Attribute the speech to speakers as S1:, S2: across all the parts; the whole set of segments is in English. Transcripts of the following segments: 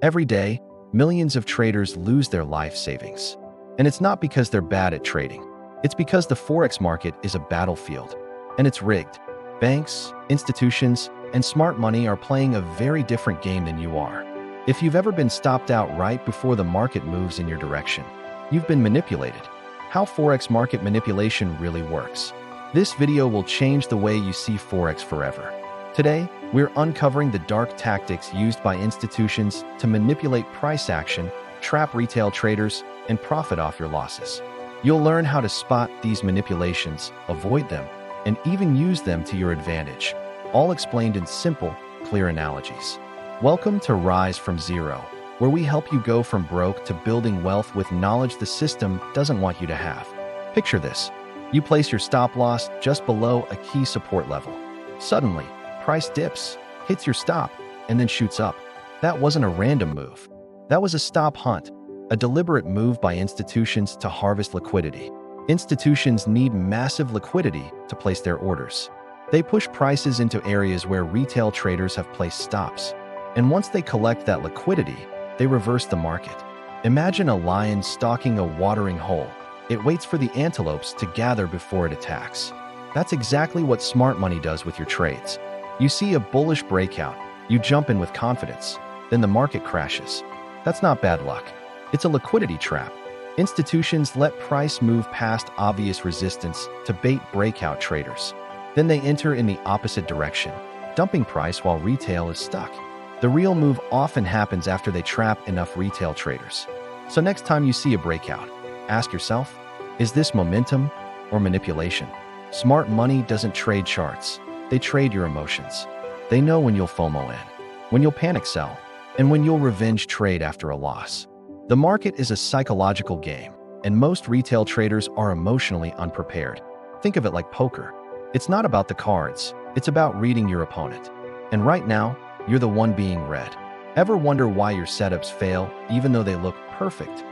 S1: Every day, millions of traders lose their life savings. And it's not because they're bad at trading. It's because the Forex market is a battlefield, and it's rigged. Banks, institutions, and smart money are playing a very different game than you are. If you've ever been stopped out right before the market moves in your direction, you've been manipulated. How Forex market manipulation really works. This video will change the way you see Forex forever. Today, we're uncovering the dark tactics used by institutions to manipulate price action, trap retail traders, and profit off your losses. You'll learn how to spot these manipulations, avoid them, and even use them to your advantage, all explained in simple, clear analogies. Welcome to Rise from Zero, where we help you go from broke to building wealth with knowledge the system doesn't want you to have. Picture this. You place your stop loss just below a key support level. Suddenly, price dips, hits your stop, and then shoots up. That wasn't a random move. That was a stop hunt, a deliberate move by institutions to harvest liquidity. Institutions need massive liquidity to place their orders. They push prices into areas where retail traders have placed stops. And once they collect that liquidity, they reverse the market. Imagine a lion stalking a watering hole. It waits for the antelopes to gather before it attacks. That's exactly what smart money does with your trades. You see a bullish breakout, you jump in with confidence, then the market crashes. That's not bad luck. It's a liquidity trap. Institutions let price move past obvious resistance to bait breakout traders. Then they enter in the opposite direction, dumping price while retail is stuck. The real move often happens after they trap enough retail traders. So next time you see a breakout, ask yourself, is this momentum or manipulation? Smart money doesn't trade charts. They trade your emotions. They know when you'll FOMO in, when you'll panic sell, and when you'll revenge trade after a loss. The market is a psychological game, and most retail traders are emotionally unprepared. Think of it like poker. It's not about the cards, it's about reading your opponent. And right now, you're the one being read. Ever wonder why your setups fail even though they look perfect?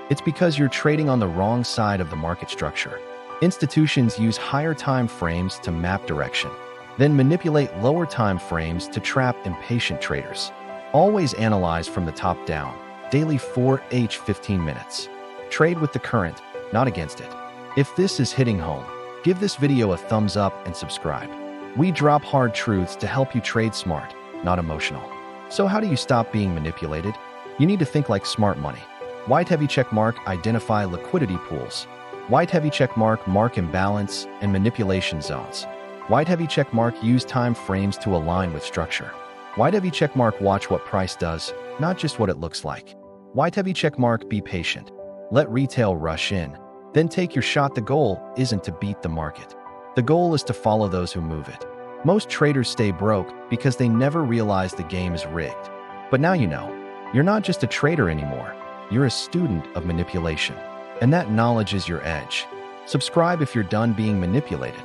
S1: It's because you're trading on the wrong side of the market structure. Institutions use higher time frames to map direction, then manipulate lower time frames to trap impatient traders. Always analyze from the top down, daily 4H 15 minutes. Trade with the current, not against it. If this is hitting home, give this video a thumbs up and subscribe. We drop hard truths to help you trade smart, not emotional. So how do you stop being manipulated? You need to think like smart money. White heavy check mark, identify liquidity pools. White heavy check mark, mark imbalance and manipulation zones. White heavy check mark, use time frames to align with structure. White heavy check mark, watch what price does, not just what it looks like. White heavy check mark, be patient. Let retail rush in, then take your shot. The goal isn't to beat the market. The goal is to follow those who move it. Most traders stay broke because they never realize the game is rigged. But now you know, you're not just a trader anymore. You're a student of manipulation. And that knowledge is your edge. Subscribe if you're done being manipulated.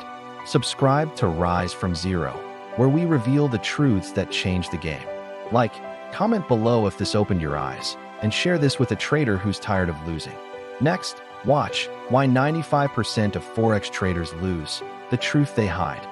S1: Subscribe to Rise from Zero, where we reveal the truths that change the game. Like, comment below if this opened your eyes, and share this with a trader who's tired of losing. Next, watch why 95% of Forex traders lose, the truth they hide.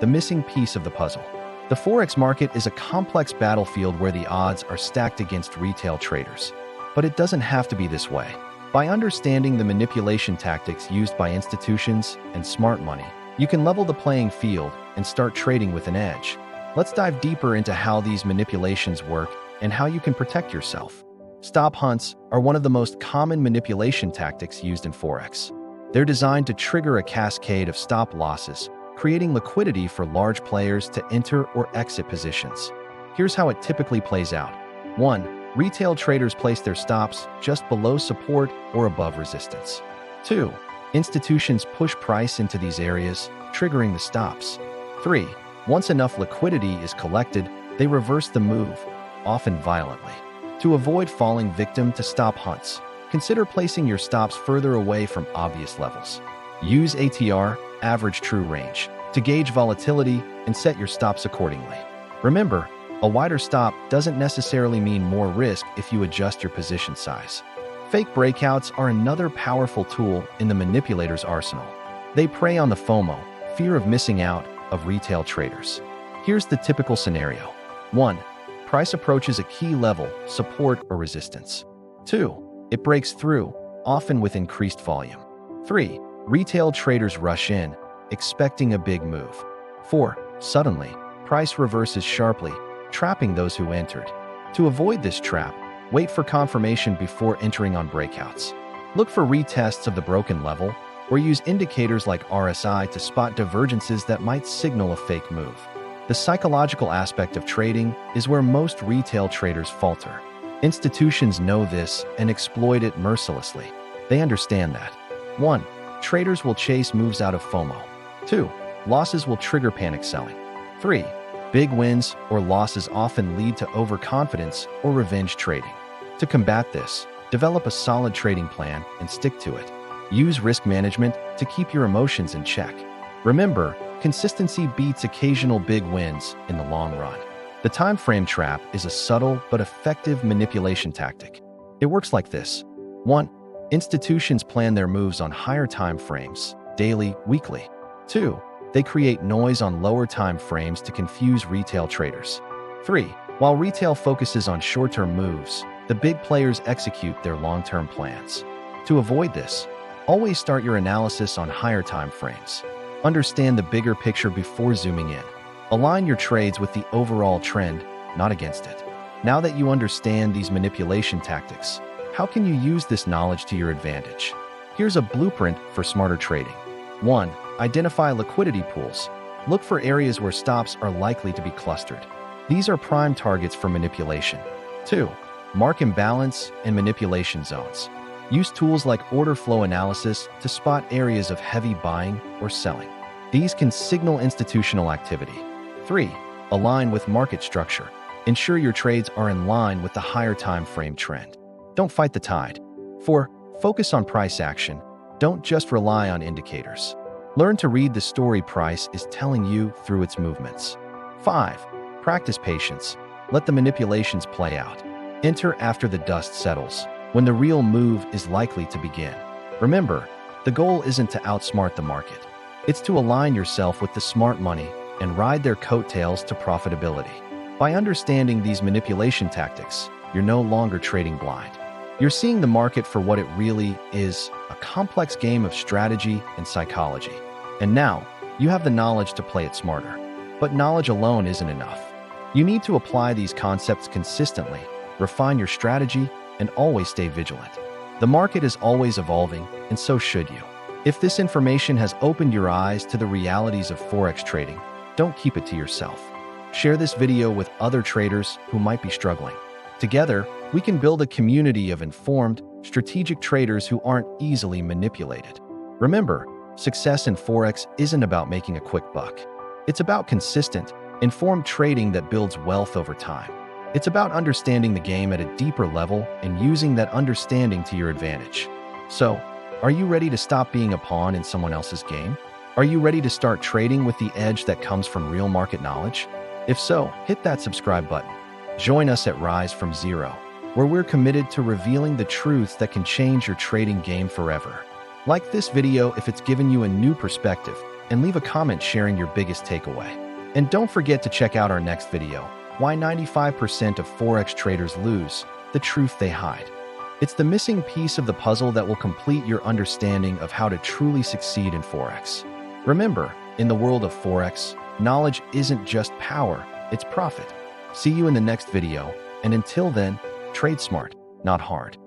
S1: The missing piece of the puzzle. The Forex market is a complex battlefield where the odds are stacked against retail traders. But it doesn't have to be this way. By understanding the manipulation tactics used by institutions and smart money, you can level the playing field and start trading with an edge. Let's dive deeper into how these manipulations work and how you can protect yourself. Stop hunts are one of the most common manipulation tactics used in Forex. They're designed to trigger a cascade of stop losses, creating liquidity for large players to enter or exit positions. Here's how it typically plays out. 1. Retail traders place their stops just below support or above resistance. 2. Institutions push price into these areas, triggering the stops. 3. Once enough liquidity is collected, they reverse the move, often violently. To avoid falling victim to stop hunts, consider placing your stops further away from obvious levels. Use ATR, average true range, to gauge volatility and set your stops accordingly. Remember, a wider stop doesn't necessarily mean more risk if you adjust your position size. Fake breakouts are another powerful tool in the manipulator's arsenal. They prey on the FOMO, fear of missing out, of retail traders. Here's the typical scenario. 1. price approaches a key level, support or resistance. 2. It breaks through, often with increased volume. 3. Retail traders rush in, expecting a big move. 4. Suddenly, price reverses sharply, trapping those who entered. To avoid this trap, wait for confirmation before entering on breakouts. Look for retests of the broken level, or use indicators like RSI to spot divergences that might signal a fake move. The psychological aspect of trading is where most retail traders falter. Institutions know this and exploit it mercilessly. They understand that. 1. Traders will chase moves out of FOMO. 2. Losses will trigger panic selling. 3. Big wins or losses often lead to overconfidence or revenge trading. To combat this, develop a solid trading plan and stick to it. Use risk management to keep your emotions in check. Remember, consistency beats occasional big wins in the long run. The time frame trap is a subtle but effective manipulation tactic. It works like this. 1. Institutions plan their moves on higher time frames, daily, weekly. 2. They create noise on lower time frames to confuse retail traders. 3. While retail focuses on short-term moves, the big players execute their long-term plans. To avoid this, always start your analysis on higher time frames. Understand the bigger picture before zooming in. Align your trades with the overall trend, not against it. Now that you understand these manipulation tactics, how can you use this knowledge to your advantage? Here's a blueprint for smarter trading. 1. Identify liquidity pools. Look for areas where stops are likely to be clustered. These are prime targets for manipulation. 2. Mark imbalance and manipulation zones. Use tools like order flow analysis to spot areas of heavy buying or selling. These can signal institutional activity. 3. Align with market structure. Ensure your trades are in line with the higher time frame trend. Don't fight the tide. 4. Focus on price action. Don't just rely on indicators. Learn to read the story price is telling you through its movements. 5. Practice patience. Let the manipulations play out. Enter after the dust settles, when the real move is likely to begin. Remember, the goal isn't to outsmart the market. It's to align yourself with the smart money and ride their coattails to profitability. By understanding these manipulation tactics, you're no longer trading blind. You're seeing the market for what it really is, a complex game of strategy and psychology. And now, you have the knowledge to play it smarter. But knowledge alone isn't enough. You need to apply these concepts consistently, refine your strategy, and always stay vigilant. The market is always evolving, and so should you. If this information has opened your eyes to the realities of Forex trading, don't keep it to yourself. Share this video with other traders who might be struggling. Together, we can build a community of informed, strategic traders who aren't easily manipulated. Remember, success in Forex isn't about making a quick buck. It's about consistent, informed trading that builds wealth over time. It's about understanding the game at a deeper level and using that understanding to your advantage. So, are you ready to stop being a pawn in someone else's game? Are you ready to start trading with the edge that comes from real market knowledge? If so, hit that subscribe button. Join us at Rise from Zero, where we're committed to revealing the truths that can change your trading game forever. Like this video if it's given you a new perspective, and leave a comment sharing your biggest takeaway. And don't forget to check out our next video, Why 95% of Forex traders lose, the truth they hide. It's the missing piece of the puzzle that will complete your understanding of how to truly succeed in Forex. Remember, in the world of Forex, knowledge isn't just power, it's profit. See you in the next video, and until then, trade smart, not hard.